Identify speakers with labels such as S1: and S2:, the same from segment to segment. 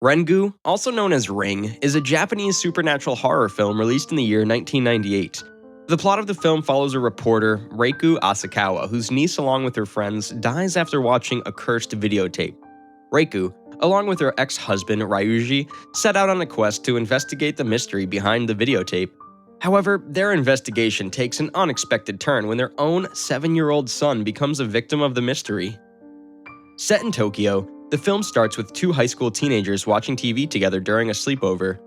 S1: Rengu, also known as Ring, is a Japanese supernatural horror film released in the year 1998. The plot of the film follows a reporter, Reiko Asakawa, whose niece along with her friends dies after watching a cursed videotape. Reiko, along with her ex-husband Ryuji, set out on a quest to investigate the mystery behind the videotape. However, their investigation takes an unexpected turn when their own 7-year-old son becomes a victim of the mystery. Set in Tokyo, the film starts with two high school teenagers watching TV together during a sleepover.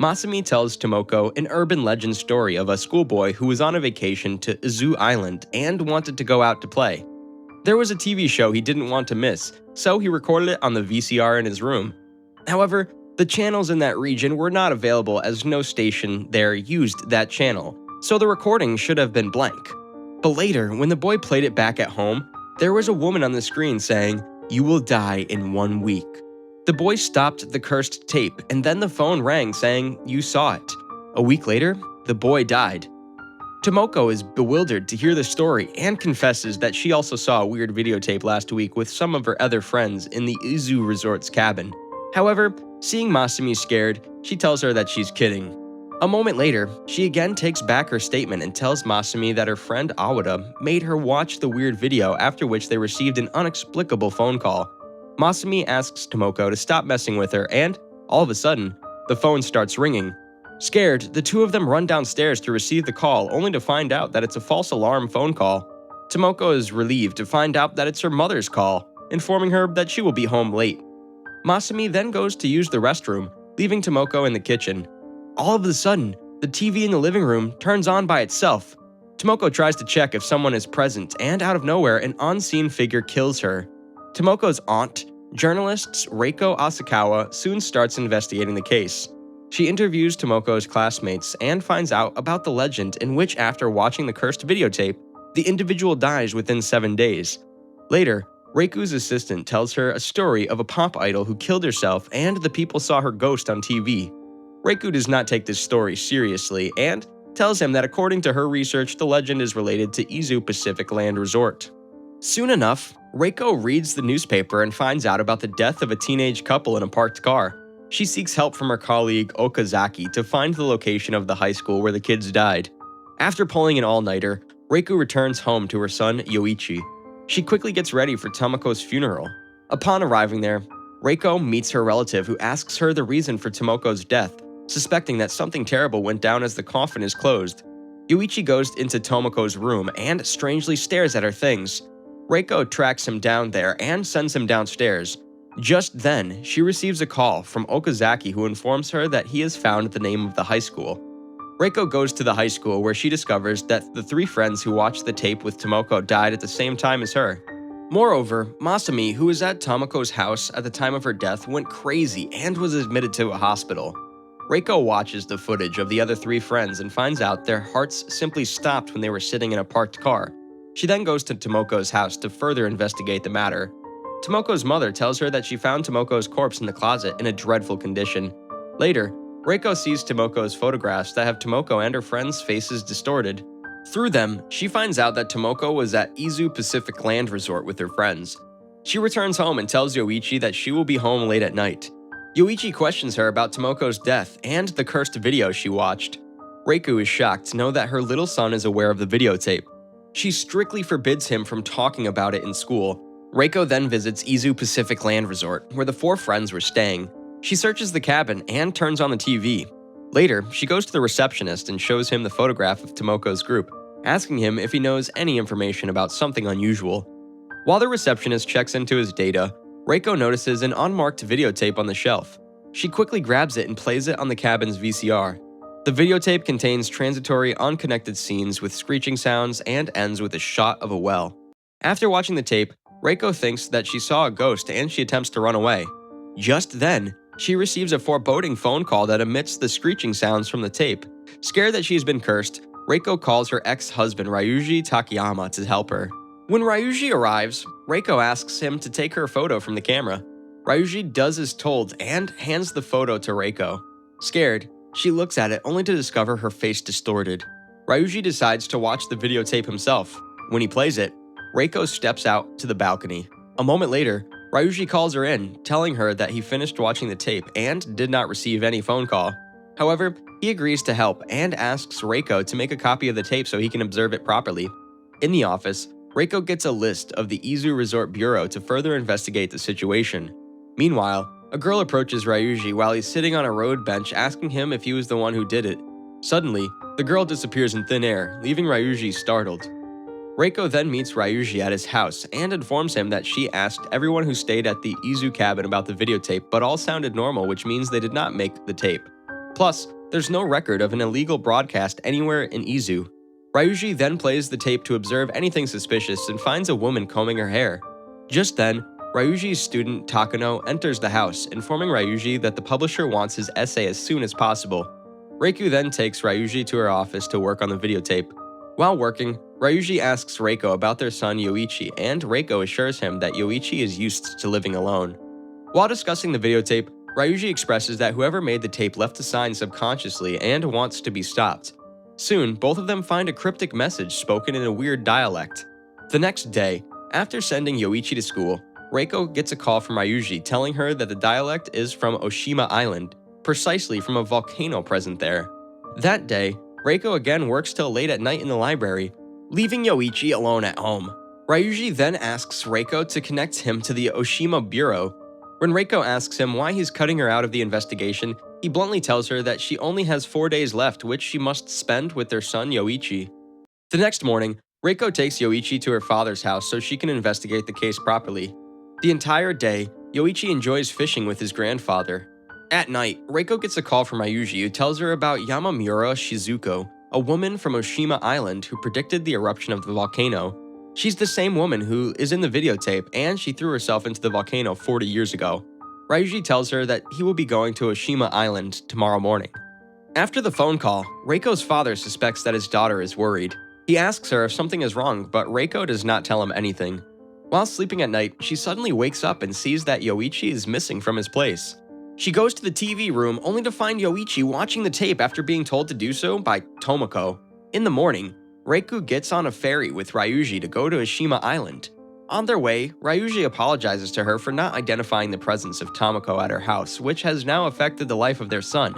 S1: Masumi tells Tomoko an urban legend story of a schoolboy who was on a vacation to Izu Island and wanted to go out to play. There was a TV show he didn't want to miss, so he recorded it on the VCR in his room. However, the channels in that region were not available as no station there used that channel, so the recording should have been blank. But later, when the boy played it back at home, there was a woman on the screen saying, "You will die in 1 week." The boy stopped the cursed tape, and then the phone rang saying, "You saw it." A week later, the boy died. Tomoko is bewildered to hear the story and confesses that she also saw a weird videotape last week with some of her other friends in the Izu Resort's cabin. However, seeing Masumi scared, she tells her that she's kidding. A moment later, she again takes back her statement and tells Masumi that her friend Awada made her watch the weird video, after which they received an inexplicable phone call. Masumi asks Tomoko to stop messing with her, and, all of a sudden, the phone starts ringing. Scared, the two of them run downstairs to receive the call, only to find out that it's a false alarm phone call. Tomoko is relieved to find out that it's her mother's call, informing her that she will be home late. Masumi then goes to use the restroom, leaving Tomoko in the kitchen. All of a sudden, the TV in the living room turns on by itself. Tomoko tries to check if someone is present, and out of nowhere, an unseen figure kills her. Tomoko's aunt, journalist Reiko Asakawa, soon starts investigating the case. She interviews Tomoko's classmates and finds out about the legend in which, after watching the cursed videotape, the individual dies within 7 days. Later, Reiku's assistant tells her a story of a pop idol who killed herself and the people saw her ghost on TV. Reiko does not take this story seriously and tells him that according to her research, the legend is related to Izu Pacific Land Resort. Soon enough, Reiko reads the newspaper and finds out about the death of a teenage couple in a parked car. She seeks help from her colleague Okazaki to find the location of the high school where the kids died. After pulling an all-nighter, Reiko returns home to her son Yoichi. She quickly gets ready for Tomoko's funeral. Upon arriving there, Reiko meets her relative who asks her the reason for Tomoko's death, suspecting that something terrible went down as the coffin is closed. Yoichi goes into Tomoko's room and strangely stares at her things. Reiko tracks him down there and sends him downstairs. Just then, she receives a call from Okazaki who informs her that he has found the name of the high school. Reiko goes to the high school where she discovers that the three friends who watched the tape with Tomoko died at the same time as her. Moreover, Masumi, who was at Tomoko's house at the time of her death, went crazy and was admitted to a hospital. Reiko watches the footage of the other three friends and finds out their hearts simply stopped when they were sitting in a parked car. She then goes to Tomoko's house to further investigate the matter. Tomoko's mother tells her that she found Tomoko's corpse in the closet in a dreadful condition. Later, Reiko sees Tomoko's photographs that have Tomoko and her friends' faces distorted. Through them, she finds out that Tomoko was at Izu Pacific Land Resort with her friends. She returns home and tells Yoichi that she will be home late at night. Yoichi questions her about Tomoko's death and the cursed video she watched. Reiko is shocked to know that her little son is aware of the videotape. She strictly forbids him from talking about it in school. Reiko then visits Izu Pacific Land Resort, where the four friends were staying. She searches the cabin and turns on the TV. Later, she goes to the receptionist and shows him the photograph of Tomoko's group, asking him if he knows any information about something unusual. While the receptionist checks into his data, Reiko notices an unmarked videotape on the shelf. She quickly grabs it and plays it on the cabin's VCR. The videotape contains transitory, unconnected scenes with screeching sounds and ends with a shot of a well. After watching the tape, Reiko thinks that she saw a ghost and she attempts to run away. Just then, she receives a foreboding phone call that emits the screeching sounds from the tape. Scared that she's been cursed, Reiko calls her ex-husband Ryuji Takayama to help her. When Ryuji arrives, Reiko asks him to take her photo from the camera. Ryuji does as told and hands the photo to Reiko. Scared, she looks at it only to discover her face distorted. Ryuji decides to watch the videotape himself. When he plays it, Reiko steps out to the balcony. A moment later, Ryuji calls her in, telling her that he finished watching the tape and did not receive any phone call. However, he agrees to help and asks Reiko to make a copy of the tape so he can observe it properly. In the office, Reiko gets a list of the Izu Resort Bureau to further investigate the situation. Meanwhile, a girl approaches Ryuji while he's sitting on a road bench asking him if he was the one who did it. Suddenly, the girl disappears in thin air, leaving Ryuji startled. Reiko then meets Ryuji at his house and informs him that she asked everyone who stayed at the Izu cabin about the videotape, but all sounded normal, which means they did not make the tape. Plus, there's no record of an illegal broadcast anywhere in Izu. Ryuji then plays the tape to observe anything suspicious and finds a woman combing her hair. Just then, Ryuji's student Takano enters the house, informing Ryuji that the publisher wants his essay as soon as possible. Reiko then takes Ryuji to her office to work on the videotape. While working, Ryuji asks Reiko about their son Yoichi, and Reiko assures him that Yoichi is used to living alone. While discussing the videotape, Ryuji expresses that whoever made the tape left a sign subconsciously and wants to be stopped. Soon, both of them find a cryptic message spoken in a weird dialect. The next day, after sending Yoichi to school, Reiko gets a call from Ryuji telling her that the dialect is from Oshima Island, precisely from a volcano present there. That day, Reiko again works till late at night in the library, leaving Yoichi alone at home. Ryuji then asks Reiko to connect him to the Oshima Bureau. When Reiko asks him why he's cutting her out of the investigation, he bluntly tells her that she only has 4 days left, which she must spend with their son Yoichi. The next morning, Reiko takes Yoichi to her father's house so she can investigate the case properly. The entire day, Yoichi enjoys fishing with his grandfather. At night, Reiko gets a call from Ryuji who tells her about Yamamura Shizuko, a woman from Oshima Island who predicted the eruption of the volcano. She's the same woman who is in the videotape, and she threw herself into the volcano 40 years ago. Ryuji tells her that he will be going to Oshima Island tomorrow morning. After the phone call, Reiko's father suspects that his daughter is worried. He asks her if something is wrong, but Reiko does not tell him anything. While sleeping at night, she suddenly wakes up and sees that Yoichi is missing from his place. She goes to the TV room only to find Yoichi watching the tape after being told to do so by Tomoko. In the morning, Reiko gets on a ferry with Ryuji to go to Oshima Island. On their way, Ryuji apologizes to her for not identifying the presence of Tomoko at her house, which has now affected the life of their son.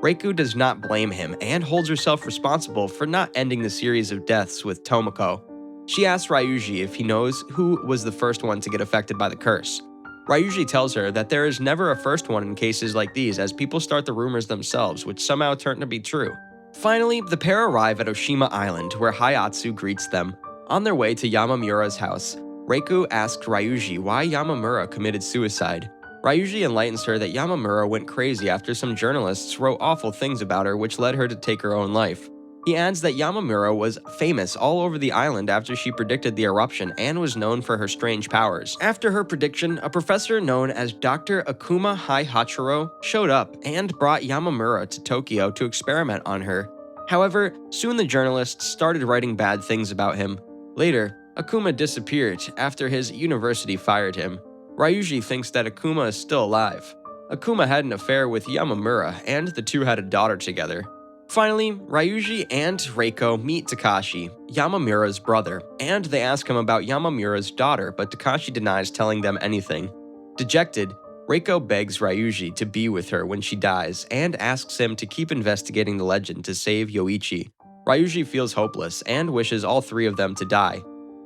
S1: Reiko does not blame him and holds herself responsible for not ending the series of deaths with Tomoko. She asks Ryuji if he knows who was the first one to get affected by the curse. Ryuji tells her that there is never a first one in cases like these, as people start the rumors themselves, which somehow turn to be true. Finally, the pair arrive at Oshima Island, where Hayatsu greets them. On their way to Yamamura's house, Reiko asks Ryuji why Yamamura committed suicide. Ryuji enlightens her that Yamamura went crazy after some journalists wrote awful things about her, which led her to take her own life. He adds that Yamamura was famous all over the island after she predicted the eruption and was known for her strange powers. After her prediction, a professor known as Dr. Akuma Haihachiro showed up and brought Yamamura to Tokyo to experiment on her. However, soon the journalists started writing bad things about him. Later, Akuma disappeared after his university fired him. Ryuji thinks that Akuma is still alive. Akuma had an affair with Yamamura, and the two had a daughter together. Finally, Ryuji and Reiko meet Takashi, Yamamura's brother, and they ask him about Yamamura's daughter, but Takashi denies telling them anything. Dejected, Reiko begs Ryuji to be with her when she dies and asks him to keep investigating the legend to save Yoichi. Ryuji feels hopeless and wishes all three of them to die.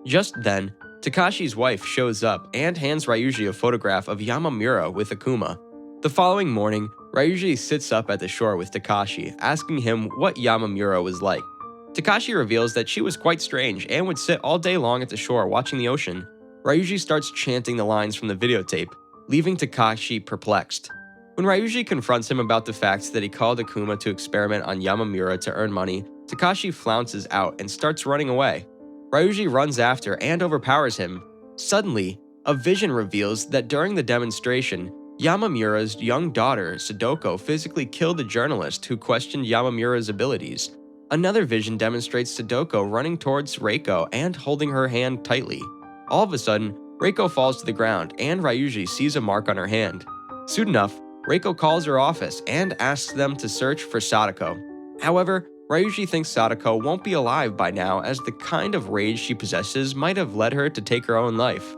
S1: Just then, Takashi's wife shows up and hands Ryuji a photograph of Yamamura with Akuma. The following morning, Ryuji sits up at the shore with Takashi, asking him what Yamamura was like. Takashi reveals that she was quite strange and would sit all day long at the shore watching the ocean. Ryuji starts chanting the lines from the videotape, leaving Takashi perplexed. When Ryuji confronts him about the fact that he called Akuma to experiment on Yamamura to earn money, Takashi flounces out and starts running away. Ryuji runs after and overpowers him. Suddenly, a vision reveals that during the demonstration, Yamamura's young daughter, Sadako, physically killed a journalist who questioned Yamamura's abilities. Another vision demonstrates Sadako running towards Reiko and holding her hand tightly. All of a sudden, Reiko falls to the ground and Ryuji sees a mark on her hand. Soon enough, Reiko calls her office and asks them to search for Sadako. However, Ryuji thinks Sadako won't be alive by now, as the kind of rage she possesses might have led her to take her own life.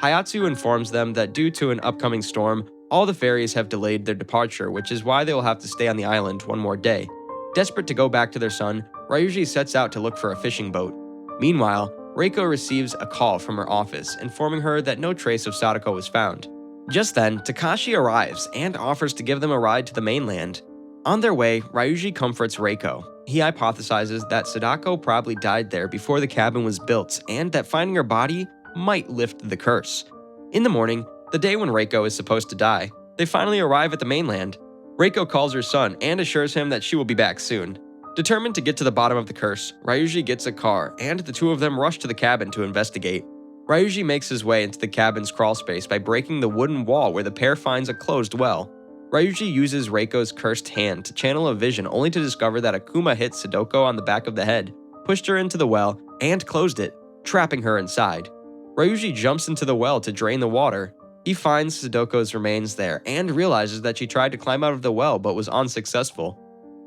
S1: Hayatsu informs them that due to an upcoming storm, all the ferries have delayed their departure, which is why they will have to stay on the island one more day. Desperate to go back to their son, Ryuji sets out to look for a fishing boat. Meanwhile, Reiko receives a call from her office, informing her that no trace of Sadako was found. Just then, Takashi arrives and offers to give them a ride to the mainland. On their way, Ryuji comforts Reiko. He hypothesizes that Sadako probably died there before the cabin was built, and that finding her body might lift the curse. In the morning, the day when Reiko is supposed to die, they finally arrive at the mainland. Reiko calls her son and assures him that she will be back soon. Determined to get to the bottom of the curse, Ryuji gets a car, and the two of them rush to the cabin to investigate. Ryuji makes his way into the cabin's crawlspace by breaking the wooden wall where the pair finds a closed well. Ryuji uses Reiko's cursed hand to channel a vision only to discover that Akuma hit Sadako on the back of the head, pushed her into the well, and closed it, trapping her inside. Ryuji jumps into the well to drain the water. He finds Sadako's remains there and realizes that she tried to climb out of the well but was unsuccessful.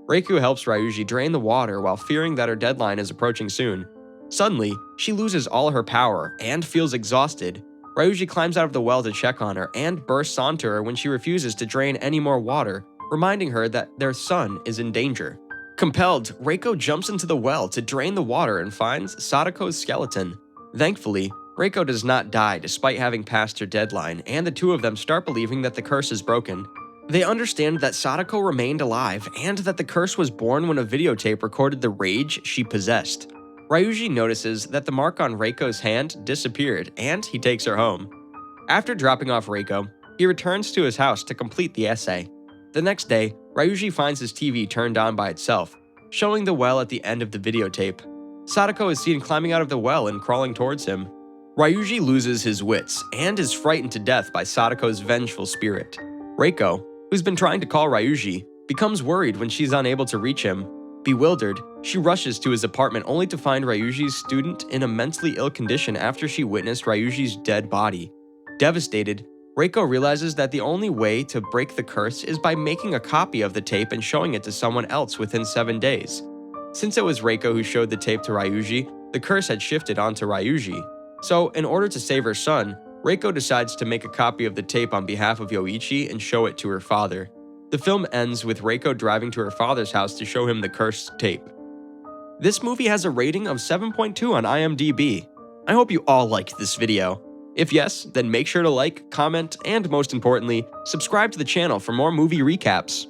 S1: Reiko helps Ryuji drain the water while fearing that her deadline is approaching soon. Suddenly, she loses all her power and feels exhausted. Ryuji climbs out of the well to check on her and bursts onto her when she refuses to drain any more water, reminding her that their son is in danger. Compelled, Reiko jumps into the well to drain the water and finds Sadako's skeleton. Thankfully, Reiko does not die despite having passed her deadline, and the two of them start believing that the curse is broken. They understand that Sadako remained alive and that the curse was born when a videotape recorded the rage she possessed. Ryuji notices that the mark on Reiko's hand disappeared, and he takes her home. After dropping off Reiko, he returns to his house to complete the essay. The next day, Ryuji finds his TV turned on by itself, showing the well at the end of the videotape. Sadako is seen climbing out of the well and crawling towards him. Ryuji loses his wits and is frightened to death by Sadako's vengeful spirit. Reiko, who's been trying to call Ryuji, becomes worried when she's unable to reach him. Bewildered, she rushes to his apartment only to find Ryuji's student in a mentally ill condition after she witnessed Ryuji's dead body. Devastated, Reiko realizes that the only way to break the curse is by making a copy of the tape and showing it to someone else within 7 days. Since it was Reiko who showed the tape to Ryuji, the curse had shifted onto Ryuji. So, in order to save her son, Reiko decides to make a copy of the tape on behalf of Yoichi and show it to her father. The film ends with Reiko driving to her father's house to show him the cursed tape. This movie has a rating of 7.2 on IMDb. I hope you all liked this video. If yes, then make sure to like, comment, and most importantly, subscribe to the channel for more movie recaps.